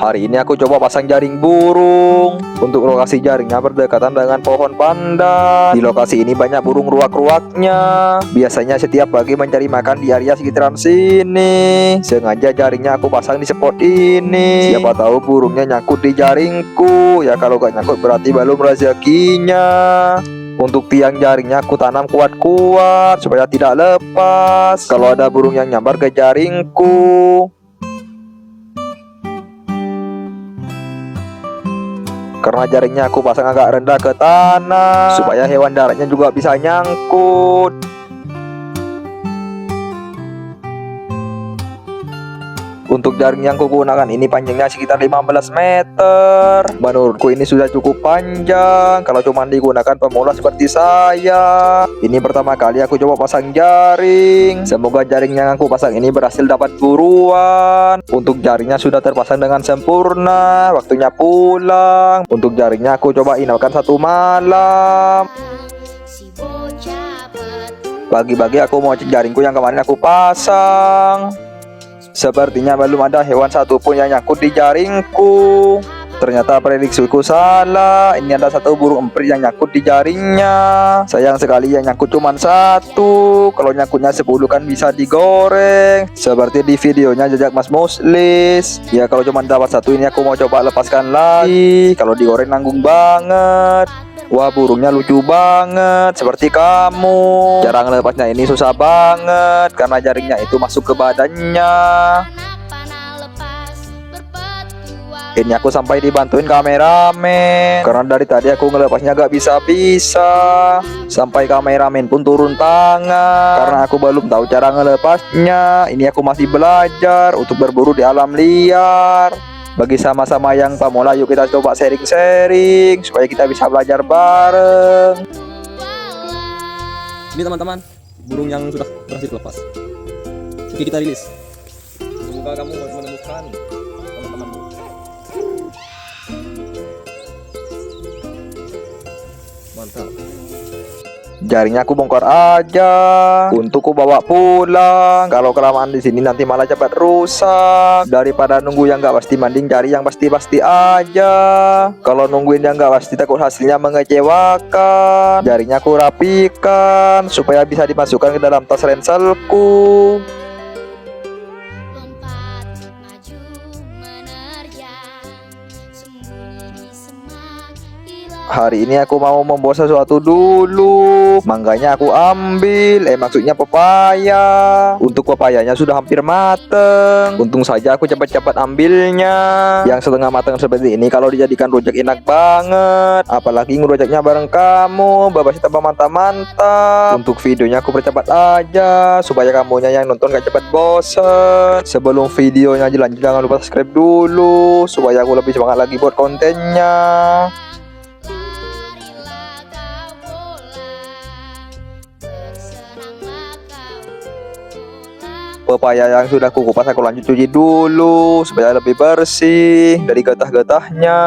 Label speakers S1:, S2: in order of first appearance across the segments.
S1: Hari ini aku coba pasang jaring burung. Untuk lokasi jaringnya berdekatan dengan pohon pandan. Di lokasi ini banyak burung ruak-ruaknya. Biasanya setiap pagi mencari makan di area sekitaran sini. Sengaja jaringnya aku pasang di spot ini. Siapa tahu burungnya nyangkut di jaringku. Ya kalau gak nyangkut berarti belum rezekinya. Untuk tiang jaringnya aku tanam kuat-kuat supaya tidak lepas kalau ada burung yang nyambar ke jaringku. Karena jaringnya aku pasang agak rendah ke tanah supaya hewan daratnya juga bisa nyangkut. Untuk jaring yang kugunakan ini panjangnya sekitar 15 meter. Menurutku ini sudah cukup panjang kalau cuma digunakan pemula seperti saya. Ini pertama kali aku coba pasang jaring. Semoga jaring yang aku pasang ini berhasil dapat buruan. Untuk jaringnya sudah terpasang dengan sempurna. Waktunya pulang. Untuk jaringnya aku coba inapkan 1 malam. Pagi-pagi aku mau cek jaringku yang kemarin aku pasang. Sepertinya belum ada hewan satupun yang nyangkut di jaringku. Ternyata prediksiku salah. Ini ada 1 burung emprit yang nyangkut di jaringnya. Sayang sekali yang nyangkut cuma 1. Kalau nyangkutnya 10 kan bisa digoreng seperti di videonya Jejak Mas Muslis. Ya kalau cuma dapat 1 ini aku mau coba lepaskan lagi. Kalau digoreng nanggung banget. Wah burungnya lucu banget seperti kamu. Cara ngelepasnya ini susah banget karena jaringnya itu masuk ke badannya. Ini aku sampai dibantuin kameramen karena dari tadi aku ngelepasnya gak bisa-bisa. Sampai kameramen pun turun tangan karena aku belum tahu cara ngelepasnya. Ini aku masih belajar untuk berburu di alam liar. Bagi sama-sama yang pemula, yuk kita coba sharing-sharing supaya kita bisa belajar bareng.
S2: Ini teman-teman, burung yang sudah berhasil lepas. Oke, kita rilis. Semoga kamu menemukan teman-temanmu. Mantap.
S1: Jaringnya aku bongkar aja untuk ku bawa pulang. Kalau kelamaan di sini nanti malah cepat rusak. Daripada nunggu yang gak pasti, mending cari yang pasti-pasti aja. Kalau nungguin yang gak pasti takut hasilnya mengecewakan. Jaringnya aku rapikan supaya bisa dimasukkan ke dalam tas ranselku. Hari ini aku mau membawa sesuatu dulu. Mangganya aku ambil. Maksudnya pepaya. Untuk pepayanya sudah hampir mateng. Untung saja aku cepat-cepat ambilnya. Yang setengah matang seperti ini kalau dijadikan rujak enak banget. Apalagi ngerujaknya bareng kamu. Babasnya tambah mantap-mantap. Untuk videonya aku percepat aja supaya kamunya yang nonton gak cepat bosen. Sebelum videonya lanjut, jangan lupa subscribe dulu supaya aku lebih semangat lagi buat kontennya. Pepaya yang sudah kukupas aku lanjut cuci dulu supaya lebih bersih dari getah-getahnya.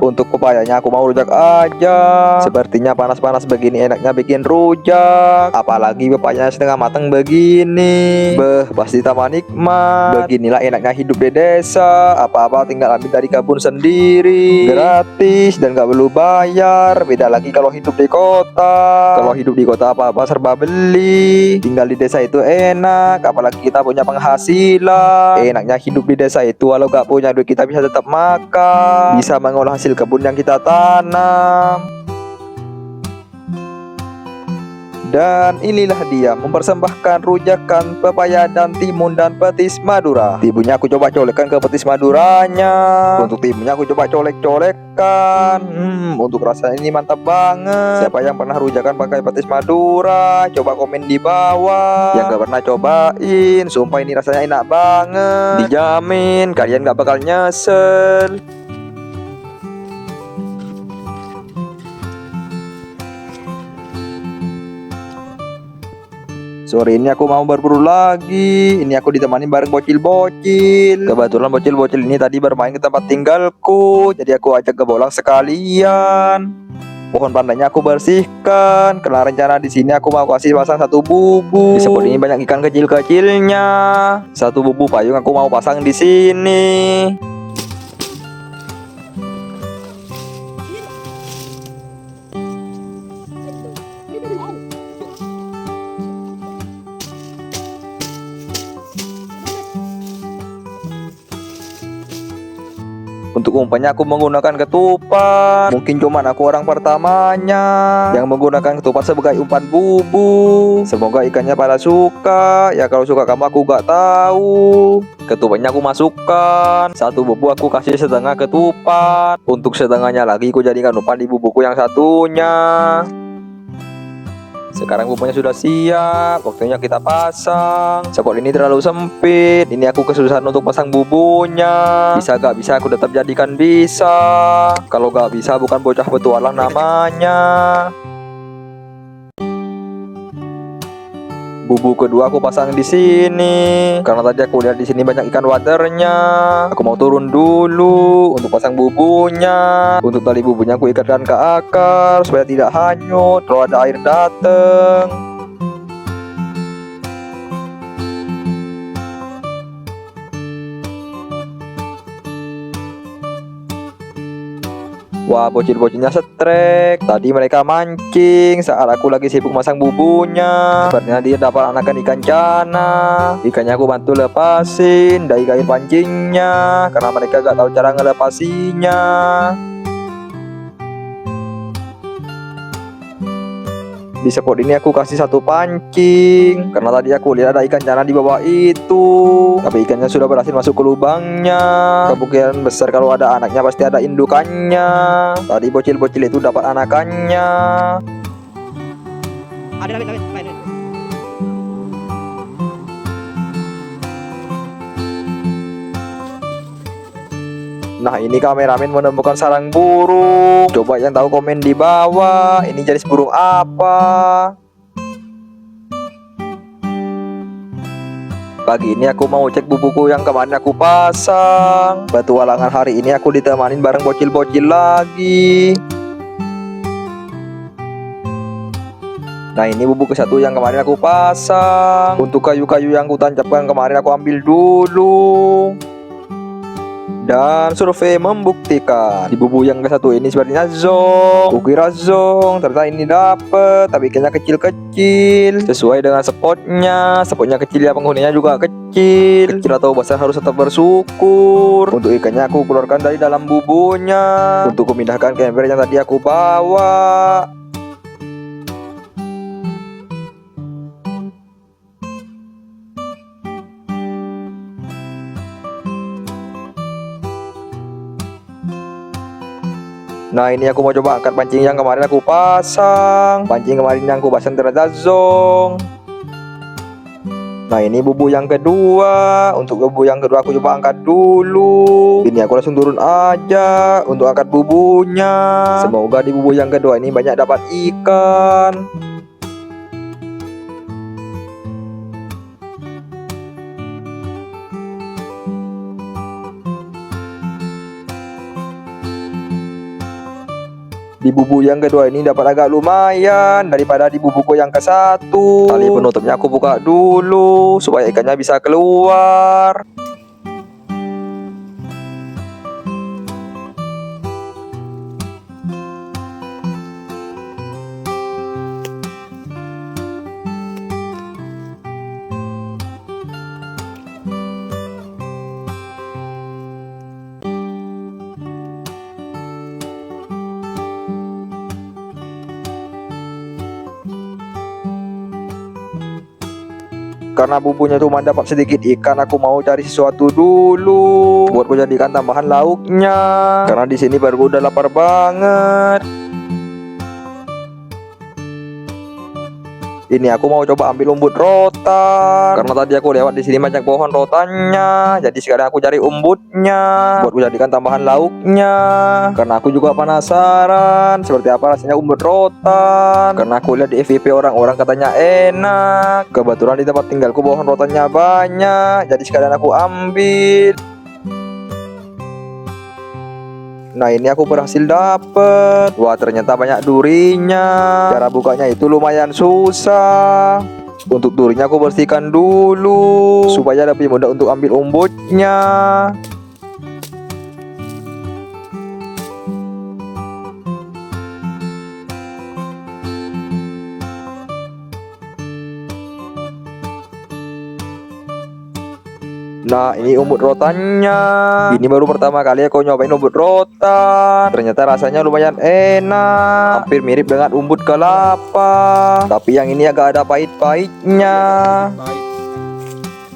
S1: Untuk pepayanya aku mau rujak aja. Sepertinya panas-panas begini enaknya bikin rujak. Apalagi pepayanya setengah matang begini. Pasti tambah nikmat. Beginilah enaknya hidup di desa. Apa-apa tinggal ambil dari kebun sendiri. Gratis dan gak perlu bayar. Beda lagi kalau hidup di kota. Kalau hidup di kota apa-apa serba beli. Tinggal di desa itu enak. Apalagi kita punya penghasilan. Enaknya hidup di desa itu walau gak punya duit kita bisa tetap makan. Bisa mengolah hasil kebun yang kita tanam. Dan inilah dia mempersembahkan rujakan pepaya dan timun dan petis Madura. Timunnya aku coba colekkan ke petis Maduranya. Untuk timunnya aku coba colek-colekkan. Untuk rasanya ini mantap banget. Siapa yang pernah rujakan pakai petis Madura, coba komen di bawah. Yang gak pernah cobain, sumpah ini rasanya enak banget. Dijamin kalian gak bakal nyesel. Sore ini aku mau berburu lagi. Ini aku ditemani bareng bocil-bocil. Kebetulan bocil-bocil ini tadi bermain ke tempat tinggalku, jadi aku ajak ke bolang sekalian. Pohon pandanya aku bersihkan. Karena rencana di sini aku mau kasih pasang 1 bubu. Di spot ini banyak ikan kecil-kecilnya. 1 bubu payung aku mau pasang di sini. Untuk umpannya aku menggunakan ketupat. Mungkin cuma aku orang pertamanya yang menggunakan ketupat sebagai umpan bubu. Semoga ikannya pada suka. Ya kalau suka kamu aku gak tahu. Ketupatnya aku masukkan. Satu bubu aku kasih setengah ketupat. Untuk setengahnya lagi aku jadikan umpan di bubuku yang satunya. Sekarang bumbunya sudah siap, waktunya kita pasang. Spot ini terlalu sempit, ini aku kesusahan untuk pasang bumbunya. Bisa gak bisa aku tetap jadikan bisa. Kalau gak bisa bukan bocah petualang namanya. Bubu kedua aku pasang di sini karena tadi aku lihat di sini banyak ikan waternya. Aku mau turun dulu untuk pasang bubunya. Untuk tali bubunya aku ikatkan ke akar supaya tidak hanyut kalau ada air datang. Wah, bocil-bocilnya setrek. Tadi mereka mancing saat aku lagi sibuk masang bubunya. Sepertinya dia dapat anakan ikan cana. Ikannya aku bantu lepasin dari kail pancingnya karena mereka gak tahu cara ngelepasinya. Di spot ini aku kasih satu pancing karena tadi aku lihat ada ikan cana di bawah itu. Tapi ikannya sudah berhasil masuk ke lubangnya. Kemungkinan besar kalau ada anaknya pasti ada indukannya. Tadi bocil-bocil itu dapat anakannya.
S3: Ada lain.
S1: Nah, ini kameramen menemukan sarang burung. Coba yang tahu komen di bawah. Ini jenis burung apa? Pagi ini aku mau cek bubuku yang kemarin aku pasang. Petualangan hari ini aku ditemanin bareng bocil-bocil lagi. Nah, ini bubuk ke satu yang kemarin aku pasang. Untuk kayu-kayu yang aku tancapkan kemarin aku ambil dulu. Dan survei membuktikan di bubu yang ke satu ini sepertinya zong. Kukira zong, ternyata ini dapet, tapi ikannya kecil-kecil. Sesuai dengan spotnya. Spotnya kecil ya, penghuninya juga kecil. Kecil atau besar harus tetap bersyukur. Untuk ikannya aku keluarkan dari dalam bubunya untuk memindahkan ke ember yang tadi aku bawa. Nah, ini aku mau coba angkat pancing yang kemarin aku pasang. Pancing kemarin yang aku pasang ternyata zong. Nah, ini bubu yang kedua. Untuk bubu yang kedua aku coba angkat dulu. Ini aku langsung turun aja untuk angkat bubunya. Semoga di bubu yang kedua ini banyak dapat ikan. Di bubu yang kedua ini dapat agak lumayan daripada di bubuku yang ke satu. Tali penutupnya aku buka dulu supaya ikannya bisa keluar. Karena bubunya cuma dapat sedikit ikan, aku mau cari sesuatu dulu buat ku jadikan tambahan lauknya. Karena di sini baru udah lapar banget. Ini aku mau coba ambil umbut rotan. Karena tadi aku lewat di sini banyak pohon rotannya. Jadi sekarang aku cari umbutnya buat ku jadikan tambahan lauknya. Karena aku juga penasaran seperti apa rasanya umbut rotan. Karena aku lihat di FYP orang-orang katanya enak. Kebetulan di tempat tinggalku pohon rotannya banyak. Jadi sekalian aku ambil. Nah, ini aku berhasil dapet. Wah, ternyata banyak durinya. Cara bukanya itu lumayan susah. Untuk durinya aku bersihkan dulu supaya lebih mudah untuk ambil umbutnya. Nah, ini umbut rotannya. Ini baru pertama kali aku nyobain umbut rotan. Ternyata rasanya lumayan enak. Hampir mirip dengan umbut kelapa. Tapi yang ini agak ada pahit-pahitnya.
S2: Baik.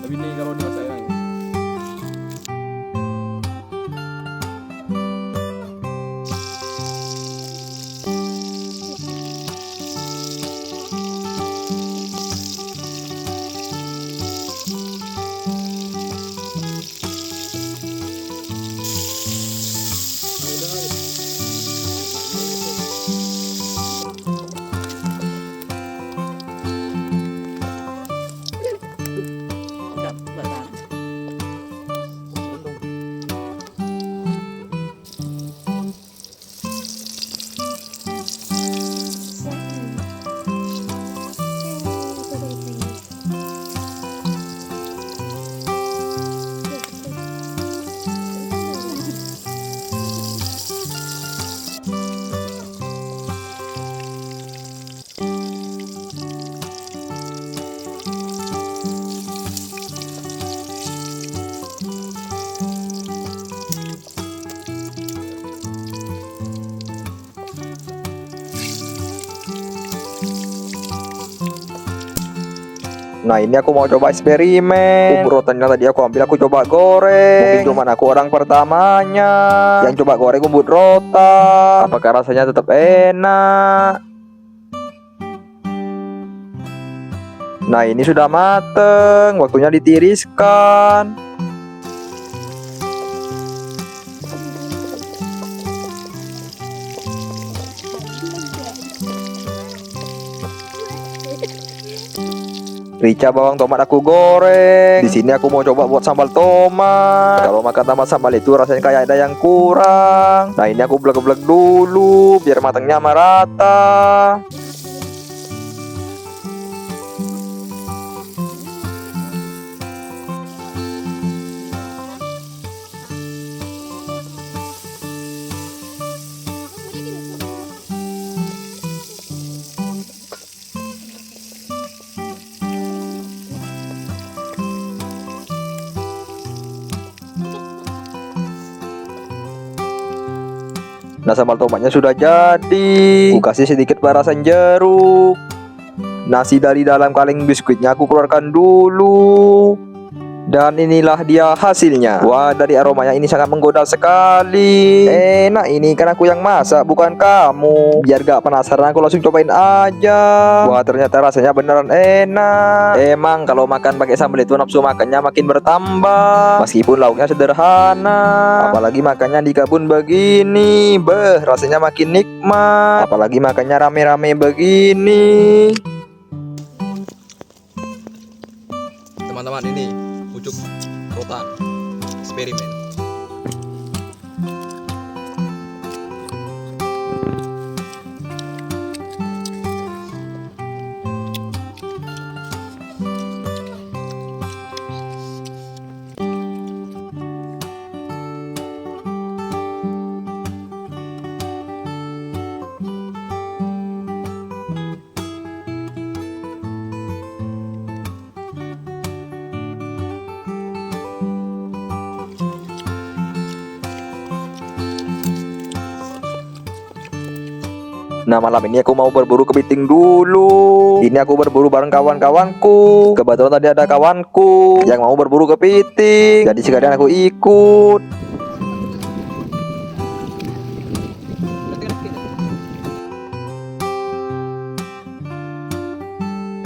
S2: Tapi ini kalau dimasak enak.
S1: Nah, ini aku mau coba eksperimen. Umbut rotannya tadi aku ambil, aku coba goreng. Mungkin cuma aku orang pertamanya yang coba goreng umbut rotan. Apakah rasanya tetap enak? Nah, ini sudah mateng, waktunya ditiriskan. Rica bawang tomat aku goreng. Di sini aku mau coba buat sambal tomat. Kalau makan tambah sambal itu rasanya kayak ada yang kurang. Nah, ini aku blek-blek dulu biar matangnya merata. Nah, sambal tomatnya sudah jadi. Aku kasih sedikit perasan jeruk. Nasi dari dalam kaleng biskuitnya aku keluarkan dulu. Dan inilah dia hasilnya. Wah, dari aromanya ini sangat menggoda sekali. Enak ini, kan aku yang masak, bukan kamu. Biar gak penasaran, aku langsung cobain aja. Wah, ternyata rasanya beneran enak. Emang kalau makan pakai sambal itu nafsu makannya makin bertambah. Meskipun lauknya sederhana, apalagi makannya di kebun begini. Beh, rasanya makin nikmat. Apalagi makannya rame-rame begini.
S2: Teman-teman, ini pucuk rotan eksperimen.
S1: Nah, malam ini aku mau berburu kepiting dulu. Ini aku berburu bareng kawan-kawanku. Kebetulan tadi ada kawanku yang mau berburu kepiting, jadi sekalian aku ikut.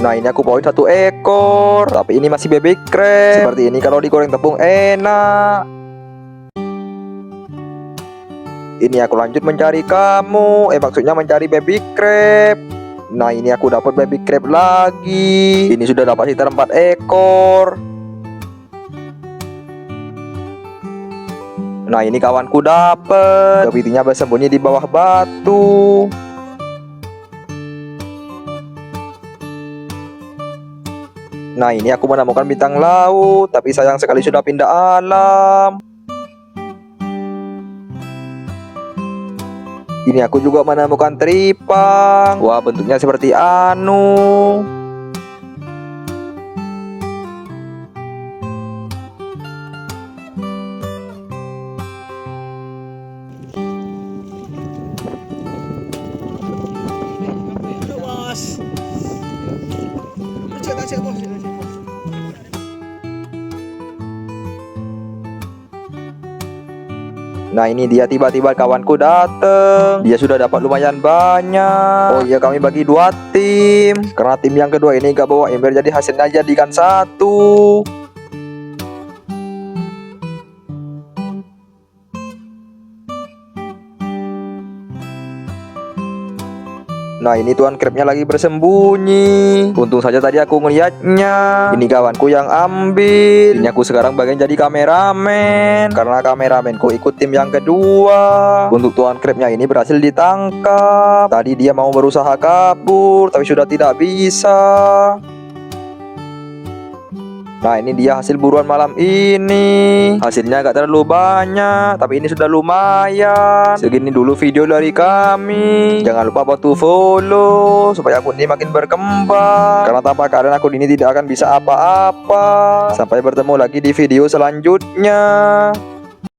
S1: Nah, ini aku bawain 1 ekor, tapi ini masih baby crab. Seperti ini kalau digoreng tepung enak. Ini aku lanjut mencari kamu. Maksudnya mencari baby crab. Nah, ini aku dapat baby crab lagi. Ini sudah dapat sekitar 4 ekor. Nah, ini kawanku dapat. Kepitingnya bersembunyi di bawah batu. Nah, ini aku menemukan bintang laut, tapi sayang sekali sudah pindah alam. Ini aku juga menemukan teripang. Wah, bentuknya seperti anu. Nah ini dia tiba-tiba kawanku dateng. Dia sudah dapat lumayan banyak. Oh iya kami bagi 2 tim. Karena tim yang kedua ini gak bawa ember, jadi hasilnya jadikan 1. Nah ini tuan crabnya lagi bersembunyi. Untung saja tadi aku ngeliatnya. Ini kawanku yang ambil. Ini aku sekarang bagian jadi kameramen, karena kameramenku ikut tim yang kedua. Untuk tuan crabnya ini berhasil ditangkap. Tadi dia mau berusaha kabur, tapi sudah tidak bisa. Nah ini dia hasil buruan malam ini. Hasilnya gak terlalu banyak, tapi ini sudah lumayan. Segini dulu video dari kami. Jangan lupa bantu follow supaya akun ini makin berkembang. Karena tanpa kalian akun ini tidak akan bisa apa-apa. Sampai bertemu lagi di video selanjutnya.